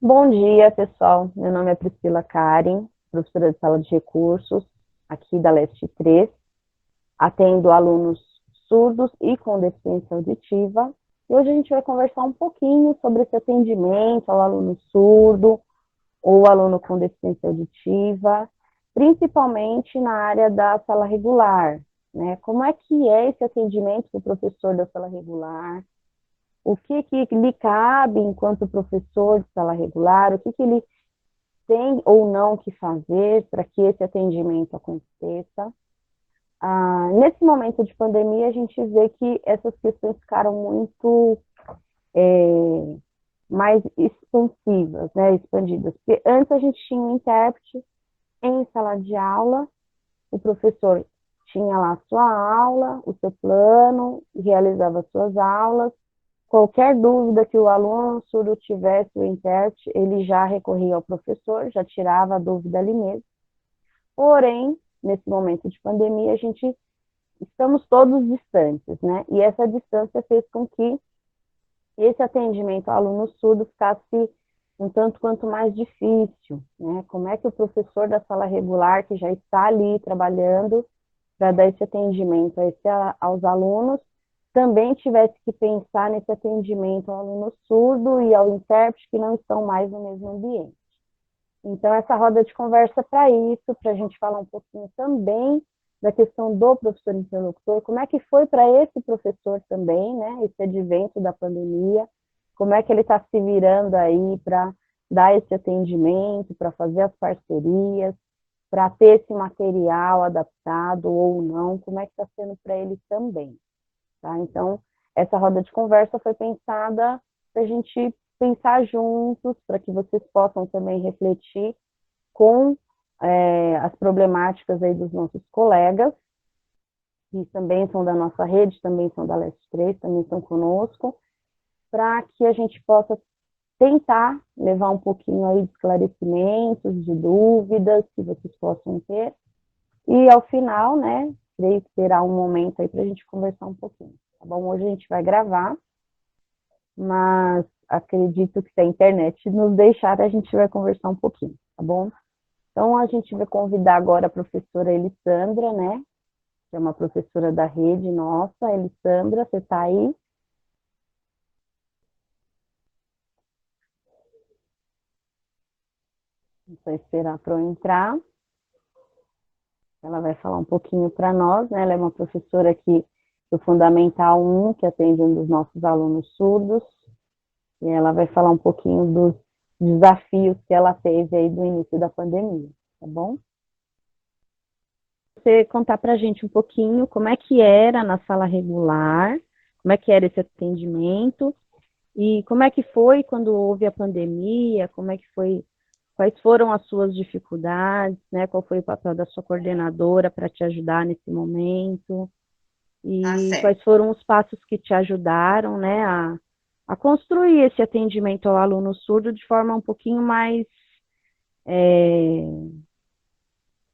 Bom dia, pessoal. Meu nome é Priscila Karen, professora de sala de recursos, aqui da Leste 3. Atendo alunos surdos e com deficiência auditiva. E hoje a gente vai conversar um pouquinho sobre esse atendimento ao aluno surdo ou aluno com deficiência auditiva, principalmente na área da sala regular, né? Como é que é esse atendimento do professor da sala regular? O que lhe cabe enquanto professor de sala regular? O que ele tem ou não que fazer para que esse atendimento aconteça? Nesse momento de pandemia, a gente vê que essas questões ficaram muito mais expansivas, né, expandidas. Porque antes a gente tinha um intérprete em sala de aula, o professor tinha lá a sua aula, o seu plano, realizava suas aulas. Qualquer dúvida que o aluno surdo tivesse, o intérprete, ele já recorria ao professor, já tirava a dúvida ali mesmo. Porém, nesse momento de pandemia, a gente estamos todos distantes, né? E essa distância fez com que esse atendimento ao aluno surdo ficasse um tanto quanto mais difícil, né? Como é que o professor da sala regular, que já está ali trabalhando para dar esse atendimento aos alunos, também tivesse que pensar nesse atendimento ao aluno surdo e ao intérprete que não estão mais no mesmo ambiente. Então, essa roda de conversa para isso, para a gente falar um pouquinho também da questão do professor interlocutor, como é que foi para esse professor também, né, esse advento da pandemia, como é que ele está se virando aí para dar esse atendimento, para fazer as parcerias, para ter esse material adaptado ou não, como é que está sendo para ele também, tá? Então, essa roda de conversa foi pensada para a gente pensar juntos, para que vocês possam também refletir com as problemáticas aí dos nossos colegas, que também são da nossa rede, também são da Leste 3, também estão conosco, para que a gente possa tentar levar um pouquinho aí de esclarecimentos, de dúvidas que vocês possam ter. E ao final, né, creio que terá um momento aí para a gente conversar um pouquinho, tá bom? Hoje a gente vai gravar, mas acredito que se a internet nos deixar, a gente vai conversar um pouquinho, tá bom? Então, a gente vai convidar agora a professora Elissandra, né? Que é uma professora da rede nossa. Elissandra, você está aí? Vou esperar para eu entrar. Ela vai falar um pouquinho para nós, né? Ela é uma professora aqui do Fundamental 1, que atende um dos nossos alunos surdos. E ela vai falar um pouquinho dos desafios que ela teve aí do início da pandemia, tá bom? Você contar para a gente um pouquinho como é que era na sala regular, como é que era esse atendimento e como é que foi quando houve a pandemia, como é que foi, quais foram as suas dificuldades, né? Qual foi o papel da sua coordenadora para te ajudar nesse momento Tá e certo. quais foram os passos que te ajudaram, né, a construir esse atendimento ao aluno surdo de forma um pouquinho mais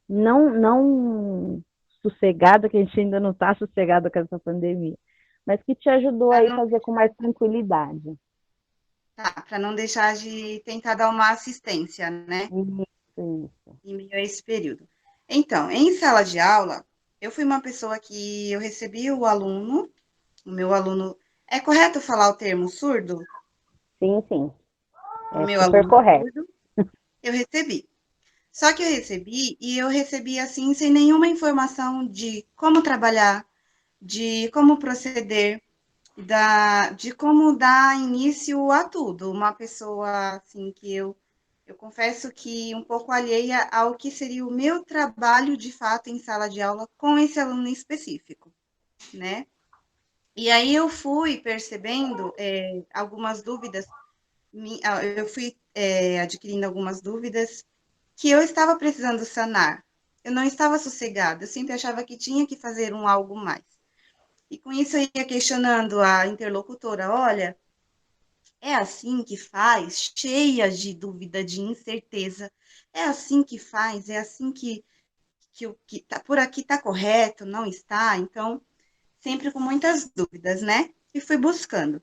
não sossegada, que a gente ainda não está sossegada com essa pandemia, mas que te ajudou Para aí a não, fazer com mais tranquilidade. para não deixar de tentar dar uma assistência, né, Isso. em meio a esse período. Então, em sala de aula, eu fui uma pessoa que eu recebi o meu aluno, é correto falar o termo surdo? Sim, sim, O é meu super aluno correto. surdo, eu recebi. Só que eu recebi assim, sem nenhuma informação de como trabalhar, de como proceder, de como dar início a tudo. Uma pessoa assim que eu confesso que um pouco alheia ao que seria o meu trabalho de fato em sala de aula com esse aluno específico, né? E aí eu fui percebendo algumas dúvidas, eu fui adquirindo algumas dúvidas que eu estava precisando sanar. Eu não estava sossegada, eu sempre achava que tinha que fazer um algo mais. E com isso eu ia questionando a interlocutora, olha, é assim que faz, cheia de dúvida, de incerteza. É assim que faz, é assim que o que tá por aqui está correto, não está. Então, sempre com muitas dúvidas, né? E fui buscando.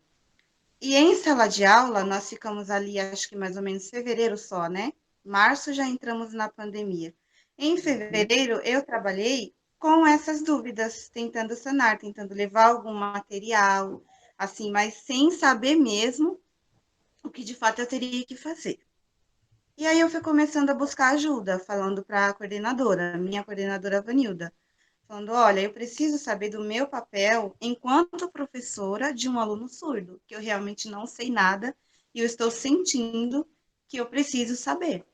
E em sala de aula, nós ficamos ali, acho que mais ou menos fevereiro só, né? Março já entramos na pandemia. Em fevereiro, eu trabalhei com essas dúvidas, tentando sanar, tentando levar algum material, assim, mas sem saber mesmo o que de fato eu teria que fazer. E aí eu fui começando a buscar ajuda, falando para a coordenadora, minha coordenadora Vanilda, falando, olha, eu preciso saber do meu papel enquanto professora de um aluno surdo, que eu realmente não sei nada e eu estou sentindo que eu preciso saber.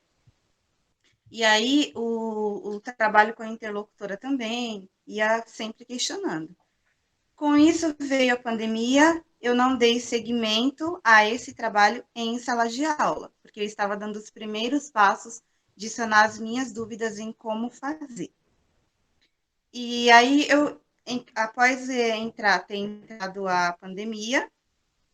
E aí o trabalho com a interlocutora também ia sempre questionando. Com isso veio a pandemia, eu não dei seguimento a esse trabalho em sala de aula, porque eu estava dando os primeiros passos de sanar as minhas dúvidas em como fazer. E aí após ter entrado a pandemia,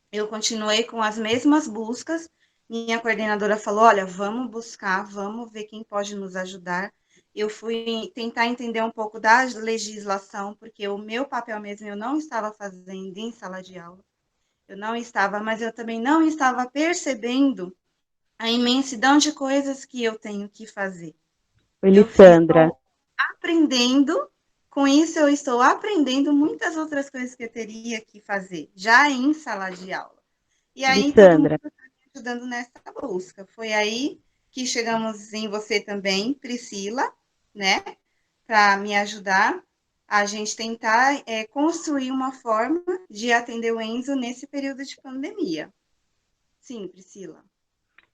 eu continuei com as mesmas buscas. Minha coordenadora falou: olha, vamos buscar, vamos ver quem pode nos ajudar. Eu fui tentar entender um pouco da legislação, porque o meu papel mesmo eu não estava fazendo em sala de aula. Eu não estava, mas eu também não estava percebendo a imensidão de coisas que eu tenho que fazer. Elisandra, Estou aprendendo, com isso eu estou aprendendo muitas outras coisas que eu teria que fazer, já em sala de aula. E aí todo mundo Elisandra, está me ajudando nessa busca. Foi aí que chegamos em você também, Priscila, né? Para me ajudar a gente tentar construir uma forma de atender o Enzo nesse período de pandemia. Sim, Priscila.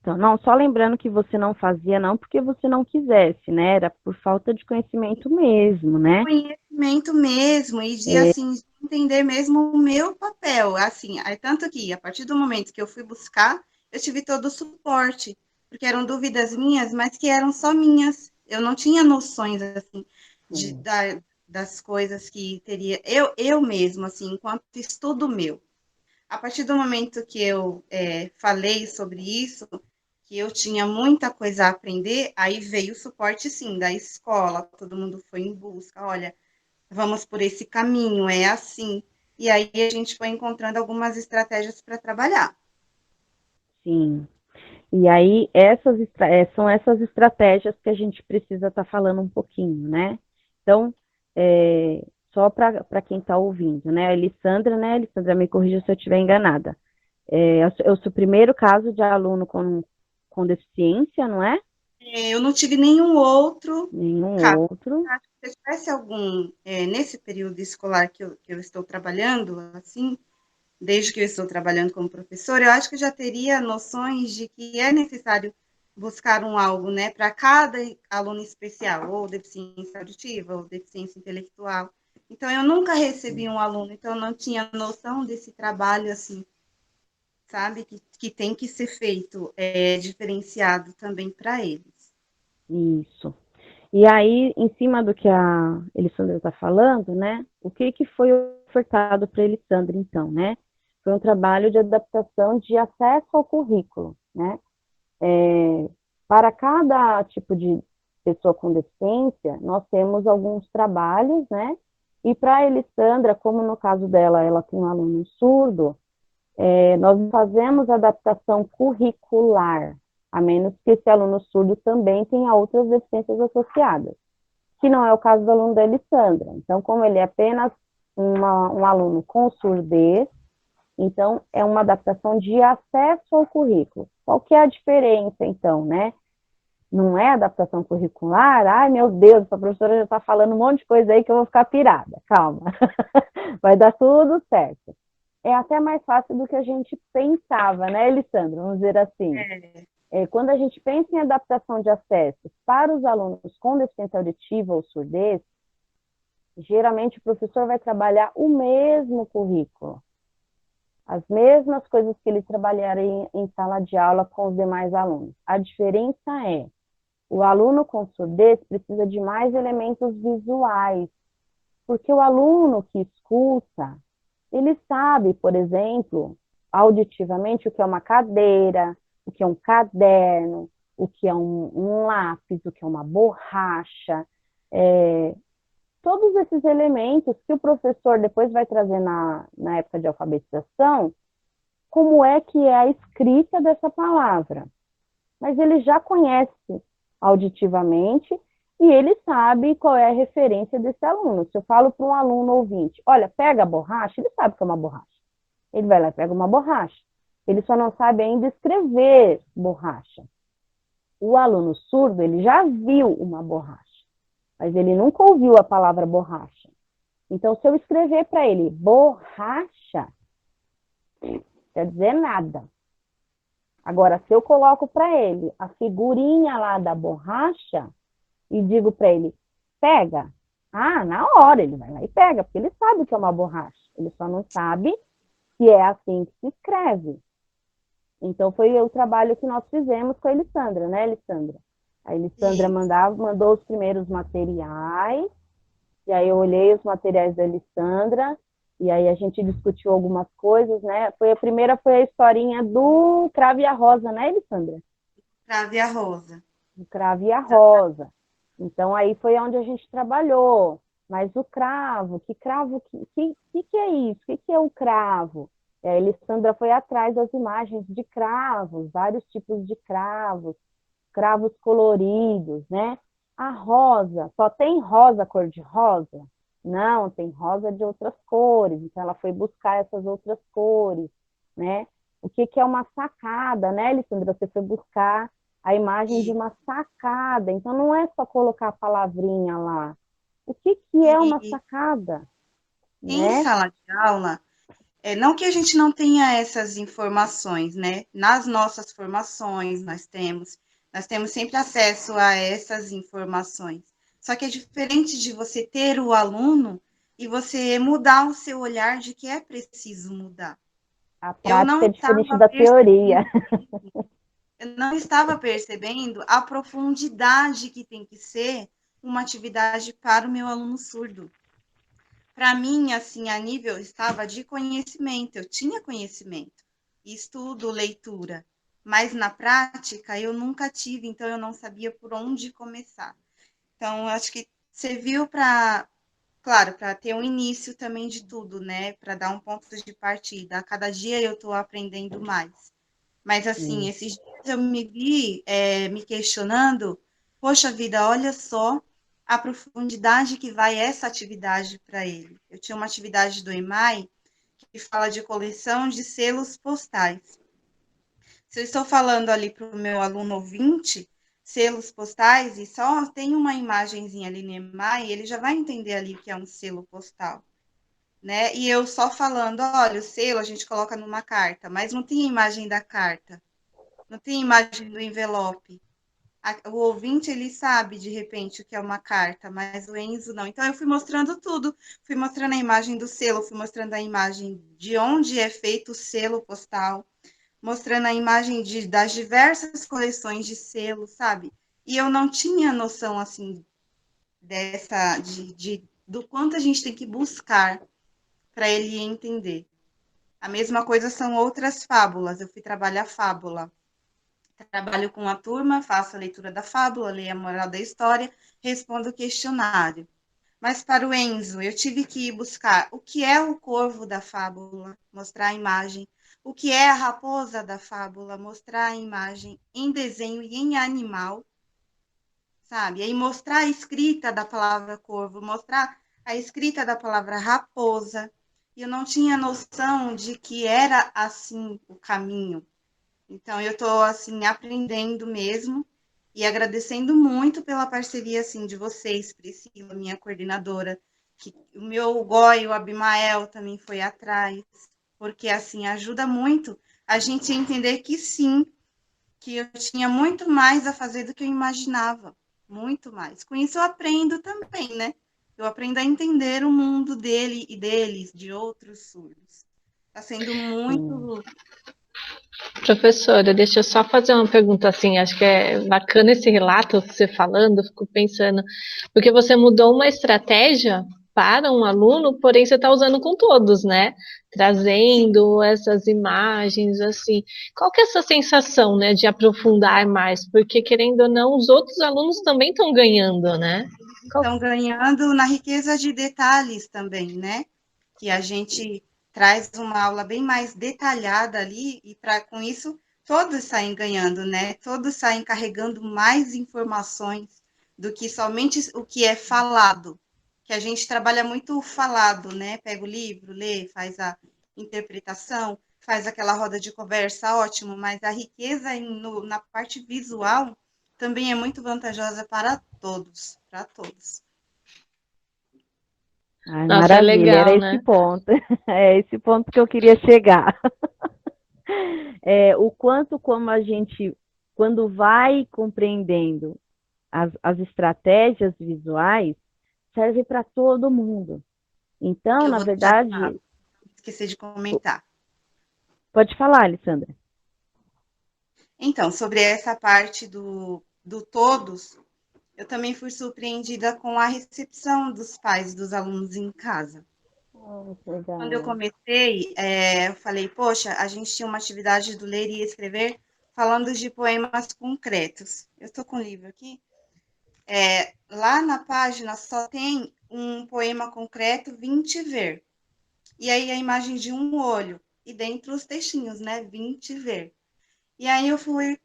então, não, só lembrando que você não fazia não porque você não quisesse, né? Era por falta de conhecimento mesmo, né? Conhecimento mesmo e de É, assim de entender mesmo o meu papel, assim, aí, tanto que a partir do momento que eu fui buscar, eu tive todo o suporte, porque eram dúvidas minhas, mas que eram só minhas. Eu não tinha noções assim das coisas que teria eu mesmo assim, enquanto estudo meu. A partir do momento que eu falei sobre isso, que eu tinha muita coisa a aprender, aí veio o suporte, sim, da escola, todo mundo foi em busca, olha, vamos por esse caminho, é assim. E aí a gente foi encontrando algumas estratégias para trabalhar. sim. E aí, são essas estratégias que a gente precisa estar falando um pouquinho, né? Então, só para quem está ouvindo, né? A Elissandra, né? Elissandra, me corrija se eu estiver enganada. É o seu primeiro caso de aluno com deficiência, não é? Eu não tive nenhum outro Nenhum caso. outro. Se eu tivesse algum, nesse período escolar que eu estou trabalhando, assim, desde que eu estou trabalhando como professora, eu acho que eu já teria noções de que é necessário buscar um algo, né, para cada aluno especial, ou deficiência auditiva, ou deficiência intelectual. Então, eu nunca recebi um aluno, então eu não tinha noção desse trabalho, assim, sabe, que tem que ser feito, diferenciado também para eles. Isso. E aí, em cima do que a Elissandra está falando, né? O que foi ofertado para a Elissandra, então, né? Foi um trabalho de adaptação de acesso ao currículo, né? Para cada tipo de pessoa com deficiência, nós temos alguns trabalhos, né? E para a Elissandra, como no caso dela, ela tem um aluno surdo, nós fazemos adaptação curricular, a menos que esse aluno surdo também tenha outras deficiências associadas, que não é o caso do aluno da Elissandra. Então, como ele é apenas um aluno com surdez, então é uma adaptação de acesso ao currículo. Qual que é a diferença, então, né? Não é adaptação curricular, ai meu Deus, a professora já está falando um monte de coisa aí que eu vou ficar pirada. Calma, vai dar tudo certo. É até mais fácil do que a gente pensava, né, Elissandra? Vamos dizer assim. É, Quando a gente pensa em adaptação de acesso para os alunos com deficiência auditiva ou surdez, geralmente o professor vai trabalhar o mesmo currículo, as mesmas coisas que ele trabalharia em sala de aula com os demais alunos. A diferença é, o aluno com surdez precisa de mais elementos visuais, porque o aluno que escuta, ele sabe, por exemplo, auditivamente o que é uma cadeira, o que é um caderno, o que é um lápis, o que é uma borracha, todos esses elementos que o professor depois vai trazer na época de alfabetização, como é que é a escrita dessa palavra. Mas ele já conhece auditivamente e ele sabe qual é a referência desse aluno. Se eu falo para um aluno ouvinte, olha, pega a borracha, ele sabe que é uma borracha. Ele vai lá e pega uma borracha. Ele só não sabe ainda escrever borracha. O aluno surdo, ele já viu uma borracha, mas ele nunca ouviu a palavra borracha. Então, se eu escrever para ele borracha, quer dizer nada. Agora, se eu coloco para ele a figurinha lá da borracha e digo para ele, pega, na hora ele vai lá e pega, porque ele sabe que é uma borracha. Ele só não sabe que é assim que se escreve. Então, foi o trabalho que nós fizemos com a Elissandra, né, Elissandra? A Elissandra mandou os primeiros materiais, e aí eu olhei os materiais da Elissandra, e aí a gente discutiu algumas coisas, né? A primeira foi a historinha do Cravo e a Rosa, né, Elissandra? Cravo e a Rosa. O Cravo e a Rosa. Então, aí foi onde a gente trabalhou. Mas o cravo, que é isso? O que é o cravo? A Elissandra foi atrás das imagens de cravos, vários tipos de cravos, cravos coloridos, né? A rosa, só tem rosa cor-de-rosa? Não, tem rosa de outras cores. Então, ela foi buscar essas outras cores, né? O que é uma sacada, né, Elissandra? Você foi buscar a imagem de uma sacada. Então, não é só colocar a palavrinha lá. O que é uma sacada? Em Né? sala de aula, não que a gente não tenha essas informações, né? Nas nossas formações, nós temos sempre acesso a essas informações. Só que é diferente de você ter o aluno e você mudar o seu olhar de que é preciso mudar. A Eu prática não é diferente estava da teoria. eu não estava percebendo a profundidade que tem que ser uma atividade para o meu aluno surdo. Para mim, assim, a nível estava de conhecimento, eu tinha conhecimento, estudo, leitura, mas na prática eu nunca tive, então eu não sabia por onde começar. Então, eu acho que serviu para, claro, para ter um início também de tudo, né? Para dar um ponto de partida. A cada dia eu estou aprendendo mais. Mas, assim, esses dias eu me vi me questionando, poxa vida, olha só a profundidade que vai essa atividade para ele. Eu tinha uma atividade do EMAI que fala de coleção de selos postais. Se eu estou falando ali para o meu aluno ouvinte, selos postais, e só tem uma imagenzinha ali no EMAI, ele já vai entender ali o que é um selo postal. Né? E eu só falando, olha, o selo a gente coloca numa carta, mas não tem a imagem da carta. Não tem imagem do envelope. O ouvinte, ele sabe, de repente, o que é uma carta, mas o Enzo não. Então, eu fui mostrando tudo. Fui mostrando a imagem do selo, fui mostrando a imagem de onde é feito o selo postal, mostrando a imagem das diversas coleções de selo, sabe? E eu não tinha noção, assim, do quanto a gente tem que buscar para ele entender. A mesma coisa são outras fábulas. Eu fui trabalhar fábula. Trabalho com a turma, faço a leitura da fábula, leio a moral da história, respondo o questionário. Mas para o Enzo, eu tive que ir buscar o que é o corvo da fábula, mostrar a imagem, o que é a raposa da fábula, mostrar a imagem em desenho e em animal, sabe? E aí mostrar a escrita da palavra corvo, mostrar a escrita da palavra raposa. E eu não tinha noção de que era assim o caminho. Então, eu estou, assim, aprendendo mesmo e agradecendo muito pela parceria, assim, de vocês, Priscila, minha coordenadora, que o meu GOI, o Abimael, também foi atrás, porque, assim, ajuda muito a gente a entender que, sim, que eu tinha muito mais a fazer do que eu imaginava, muito mais. Com isso, eu aprendo também, né? Eu aprendo a entender o mundo dele e deles, de outros surdos. Está sendo muito... Professora, deixa eu só fazer uma pergunta assim, acho que é bacana esse relato você falando, eu fico pensando, porque você mudou uma estratégia para um aluno, porém você está usando com todos, né? Trazendo essas imagens, assim. Qual que é essa sensação, né, de aprofundar mais? Porque, querendo ou não, os outros alunos também estão ganhando, né? Estão ganhando na riqueza de detalhes também, né? Que a gente traz uma aula bem mais detalhada ali, e com isso todos saem ganhando, né? Todos saem carregando mais informações do que somente o que é falado, que a gente trabalha muito o falado, né? Pega o livro, lê, faz a interpretação, faz aquela roda de conversa, ótimo, mas a riqueza na parte visual também é muito vantajosa para todos, para todos. Ai, Nossa, é maravilha, era legal, esse né? ponto. É esse ponto que eu queria chegar. O quanto como a gente, quando vai compreendendo as estratégias visuais, serve para todo mundo. Então, Eu na vou te falar, verdade, esqueci de comentar. pode falar, Alessandra. Então, sobre essa parte do todos, eu também fui surpreendida com a recepção dos pais dos alunos em casa. Oh, que Quando eu legal. comecei, eu falei, poxa, a gente tinha uma atividade do ler e escrever falando de poemas concretos. Eu estou com o livro aqui. Lá na página só tem um poema concreto, vim te ver. E aí a imagem de um olho. E dentro os textinhos, né? Vim te ver. E aí eu fui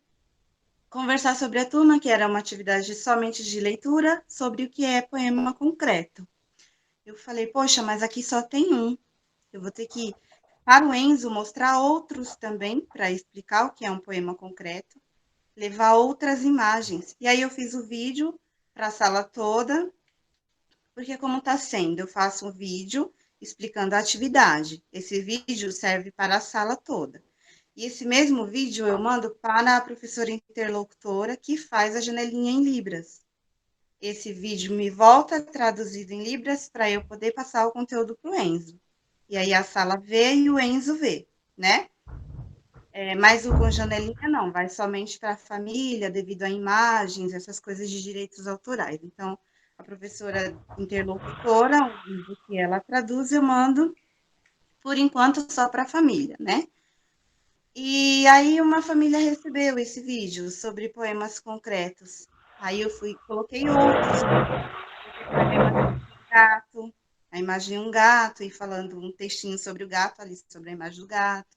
conversar sobre a turma, que era uma atividade somente de leitura, sobre o que é poema concreto. Eu falei, poxa, mas aqui só tem um. Eu vou ter que, para o Enzo, mostrar outros também, para explicar o que é um poema concreto, levar outras imagens. E aí eu fiz o vídeo para a sala toda, porque como está sendo, eu faço um vídeo explicando a atividade. Esse vídeo serve para a sala toda. E esse mesmo vídeo eu mando para a professora interlocutora que faz a janelinha em Libras. Esse vídeo me volta traduzido em Libras para eu poder passar o conteúdo para o Enzo. E aí a sala vê e o Enzo vê, né? Mas o com janelinha não, vai somente para a família, devido a imagens, essas coisas de direitos autorais. Então, a professora interlocutora, o vídeo que ela traduz, eu mando, por enquanto, só para a família, né? E aí uma família recebeu esse vídeo sobre poemas concretos. Aí eu coloquei outros, coloquei poemas sobre um gato, a imagem de um gato, e falando um textinho sobre o gato, ali sobre a imagem do gato.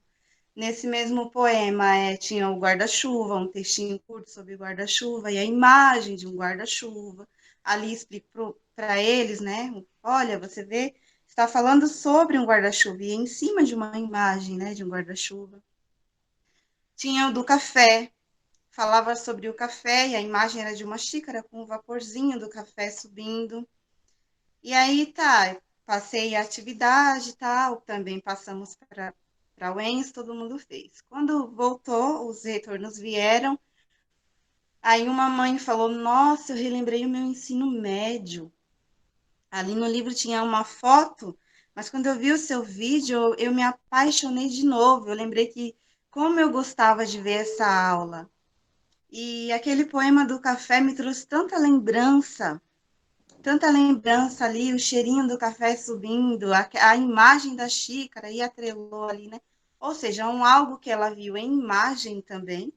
Nesse mesmo poema tinha o guarda-chuva, um textinho curto sobre o guarda-chuva, e a imagem de um guarda-chuva. Ali explico para eles, né? Olha, você vê, está falando sobre um guarda-chuva, e em cima de uma imagem, né, de um guarda-chuva. Tinha o do café, falava sobre o café, e a imagem era de uma xícara com o vaporzinho do café subindo. E aí, tá, passei a atividade e tal, também passamos para o ENS, todo mundo fez. Quando voltou, os retornos vieram, aí uma mãe falou, nossa, eu relembrei o meu ensino médio. Ali no livro tinha uma foto, mas quando eu vi o seu vídeo, eu me apaixonei de novo. Eu lembrei que como eu gostava de ver essa aula. E aquele poema do café me trouxe tanta lembrança ali, o cheirinho do café subindo, a imagem da xícara e atrelou ali, né? Ou seja, algo que ela viu em imagem também,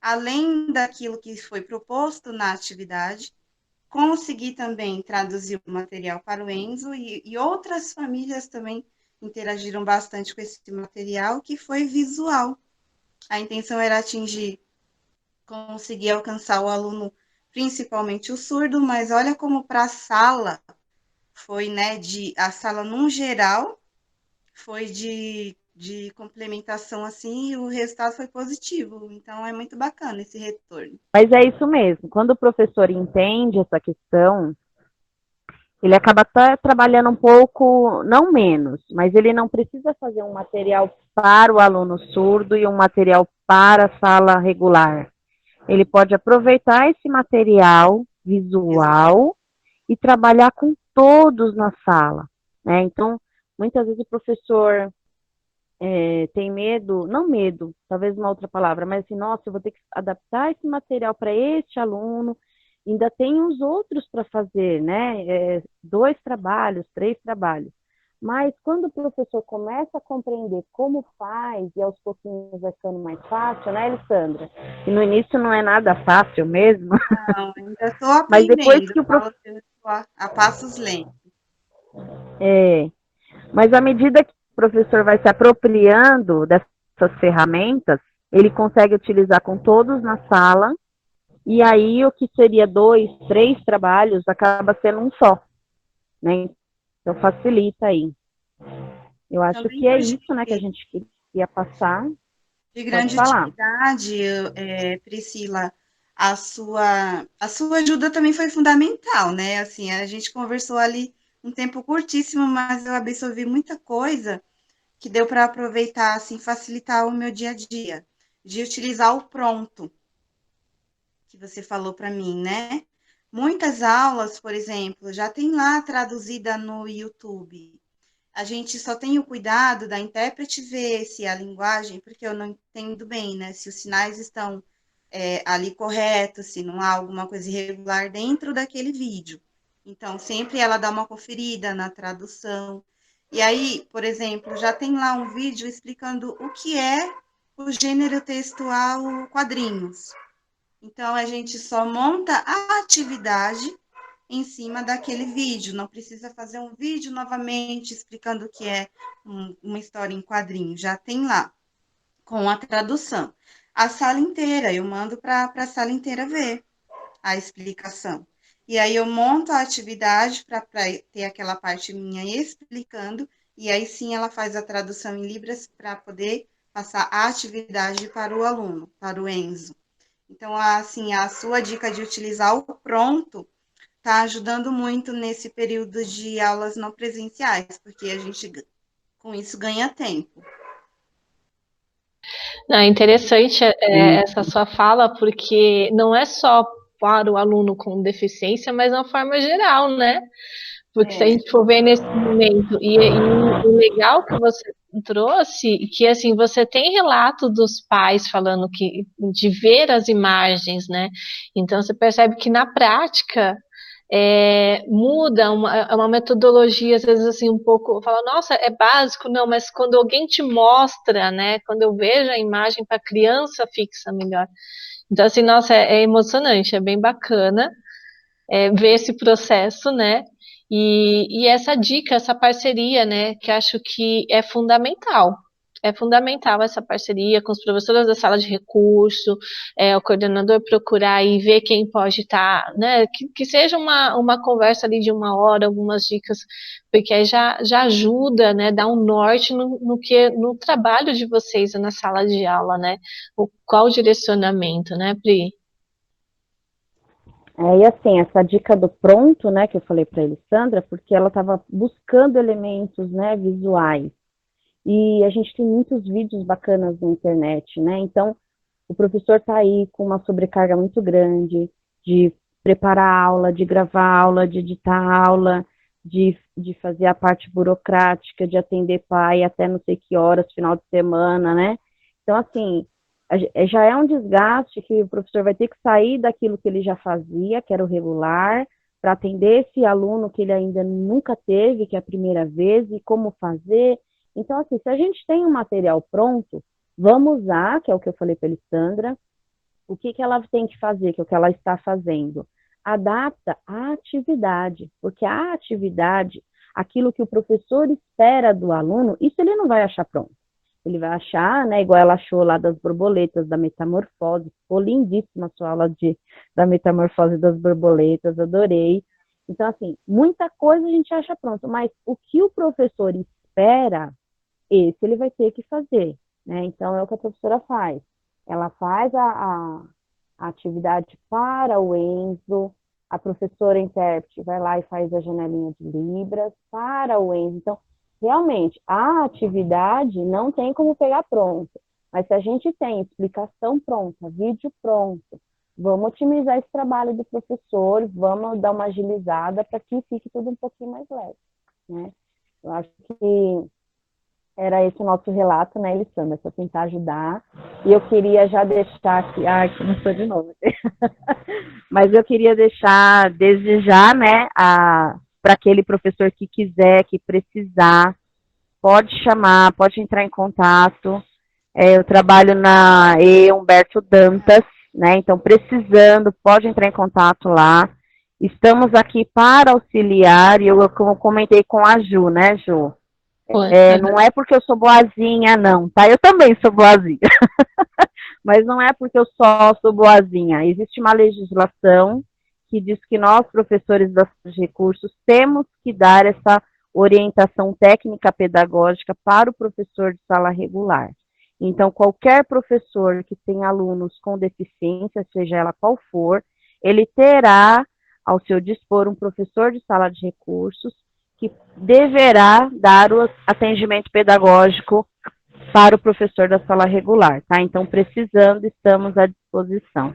além daquilo que foi proposto na atividade, consegui também traduzir o material para o Enzo e outras famílias também interagiram bastante com esse material, que foi visual. A intenção era conseguir alcançar o aluno, principalmente o surdo, mas olha como para a sala foi, né, a sala num geral foi de complementação assim, e o resultado foi positivo. Então é muito bacana esse retorno. Mas é isso mesmo, quando o professor entende essa questão, ele acaba até trabalhando um pouco, não menos, mas ele não precisa fazer um material para o aluno surdo e um material para a sala regular. Ele pode aproveitar esse material visual e trabalhar com todos na sala, né? Então, muitas vezes o professor tem medo, não medo, talvez uma outra palavra, mas assim, nossa, eu vou ter que adaptar esse material para este aluno, ainda tem os outros para fazer, né? 2 trabalhos, 3 trabalhos. Mas quando o professor começa a compreender como faz e aos pouquinhos vai ficando mais fácil, né, Alessandra? E no início não é nada fácil mesmo. Não, ainda estou Mas depois aprendendo, que o falo professor. assim, a passos lentos. Mas à medida professor vai se apropriando dessas ferramentas, ele consegue utilizar com todos na sala, e aí o que seria 2, 3 trabalhos acaba sendo um só, né? Então facilita aí. Eu acho Também que é isso, né, que a gente queria passar. de Pode grande falar. utilidade, Priscila, a sua ajuda também foi fundamental, né? Assim, a gente conversou ali um tempo curtíssimo, mas eu absorvi muita coisa que deu para aproveitar, assim, facilitar o meu dia a dia, de utilizar o pronto que você falou para mim, né? Muitas aulas, por exemplo, já tem lá traduzida no YouTube. A gente só tem o cuidado da intérprete ver se a linguagem, porque eu não entendo bem, né? Se os sinais estão ali corretos, se não há alguma coisa irregular dentro daquele vídeo. Então, sempre ela dá uma conferida na tradução. E aí, por exemplo, já tem lá um vídeo explicando o que é o gênero textual quadrinhos. Então, a gente só monta a atividade em cima daquele vídeo. Não precisa fazer um vídeo novamente explicando o que é uma história em quadrinho. Já tem lá, com a tradução. A sala inteira, eu mando para a sala inteira ver a explicação. E aí eu monto a atividade para ter aquela parte minha explicando, e aí sim ela faz a tradução em Libras para poder passar a atividade para o aluno, para o Enzo. Então, assim, a sua dica de utilizar o pronto está ajudando muito nesse período de aulas não presenciais, porque a gente com isso ganha tempo. Não, é interessante essa sua fala, porque não é só para o aluno com deficiência, mas de uma forma geral, né? Porque se a gente for ver nesse momento, e o legal que você trouxe, que assim, você tem relato dos pais falando que de ver as imagens, né? Então você percebe que na prática muda é uma metodologia, às vezes assim, um pouco, fala, nossa, é básico, não, mas quando alguém te mostra, né? Quando eu vejo a imagem para a criança fixa melhor. Então, assim, nossa, é emocionante, é bem bacana ver esse processo, né? E essa dica, essa parceria, né? Que acho que é fundamental. É fundamental essa parceria com os professores da sala de recurso, o coordenador procurar e ver quem pode estar, né? Que seja uma conversa ali de 1 hora, algumas dicas, porque aí já ajuda, né? Dá um norte no trabalho de vocês na sala de aula, né? Qual o direcionamento, né, Pri? E assim, essa dica do pronto, né, que eu falei para a Alessandra, porque ela estava buscando elementos, né, visuais. E a gente tem muitos vídeos bacanas na internet, né? Então, o professor está aí com uma sobrecarga muito grande de preparar a aula, de gravar a aula, de editar a aula, de fazer a parte burocrática, de atender pai até não sei que horas, final de semana, né? Então, assim, já é um desgaste que o professor vai ter que sair daquilo que ele já fazia, que era o regular, para atender esse aluno que ele ainda nunca teve, que é a primeira vez, e como fazer. Então, assim, se a gente tem um material pronto, vamos usar, que é o que eu falei para a Alessandra, o que ela tem que fazer, que é o que ela está fazendo. Adapta a atividade, porque a atividade, aquilo que o professor espera do aluno, isso ele não vai achar pronto. Ele vai achar, né, igual ela achou lá das borboletas, da metamorfose, ficou lindíssima a sua aula da metamorfose das borboletas, adorei. Então, assim, muita coisa a gente acha pronto, mas o que o professor espera, esse ele vai ter que fazer, né? Então, é o que a professora faz. Ela faz a atividade para o Enzo, a professora intérprete vai lá e faz a janelinha de Libras para o Enzo. Então, realmente, a atividade não tem como pegar pronto, mas se a gente tem explicação pronta, vídeo pronto, vamos otimizar esse trabalho do professor, vamos dar uma agilizada para que fique tudo um pouquinho mais leve, né? Eu acho que era esse o nosso relato, né, Alessandra, para tentar ajudar. E eu queria já deixar aqui, começou de novo. Mas eu queria deixar, desde já, né, para aquele professor que quiser, que precisar, pode chamar, pode entrar em contato. Eu trabalho na Humberto Dantas, né, então precisando, pode entrar em contato lá. Estamos aqui para auxiliar, e eu, como comentei com a Ju, né, Ju? Não é porque eu sou boazinha, não, tá? Eu também sou boazinha. Mas não é porque eu só sou boazinha. Existe uma legislação que diz que nós, professores dos recursos, temos que dar essa orientação técnica pedagógica para o professor de sala regular. Então, qualquer professor que tenha alunos com deficiência, seja ela qual for, ele terá ao seu dispor um professor de sala de recursos que deverá dar o atendimento pedagógico para o professor da sala regular, tá? Então, precisando, estamos à disposição.